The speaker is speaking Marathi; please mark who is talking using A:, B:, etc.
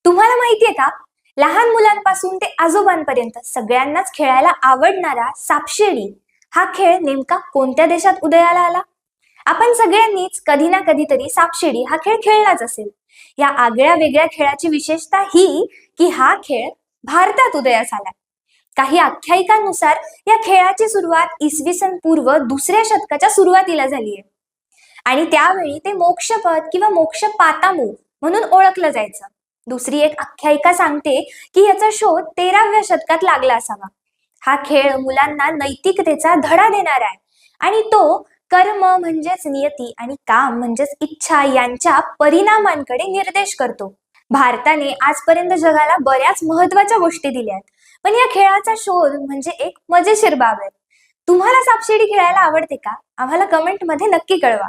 A: तुम्हाला माहितीये का, लहान मुलांपासून ते आजोबांपर्यंत सगळ्यांनाच खेळायला आवडणारा सापशिडी हा खेळ नेमका कोणत्या देशात उदयाला आला? आपण सगळ्यांनीच कधी ना कधीतरी सापशिडी हा खेळ खेळलाच असेल. या आगळ्या वेगळ्या खेळाची विशेषता ही की हा खेळ भारतात उदयास आला. काही आख्यायिकांनुसार या खेळाची सुरुवात इसवी सन पूर्व 2ऱ्या शतकाच्या सुरुवातीला झाली आहे आणि त्यावेळी ते मोक्षपद किंवा मोक्षपातामू म्हणून ओळखलं जायचं. दुसरी एक आख्यायिका सांगते की याचा शोध 13व्या शतकात लागला असावा. हा खेळ मुलांना नैतिकतेचा धडा देणारा आहे आणि तो कर्म म्हणजेच नियती आणि काम म्हणजेच इच्छा यांच्या परिणामांकडे निर्देश करतो. भारताने आजपर्यंत जगाला बऱ्याच महत्वाच्या गोष्टी दिल्या आहेत, पण या खेळाचा शोध म्हणजे एक मजेशीर बाब आहे. तुम्हाला सापशिडी खेळायला आवडते का? आम्हाला कमेंट मध्ये नक्की कळवा.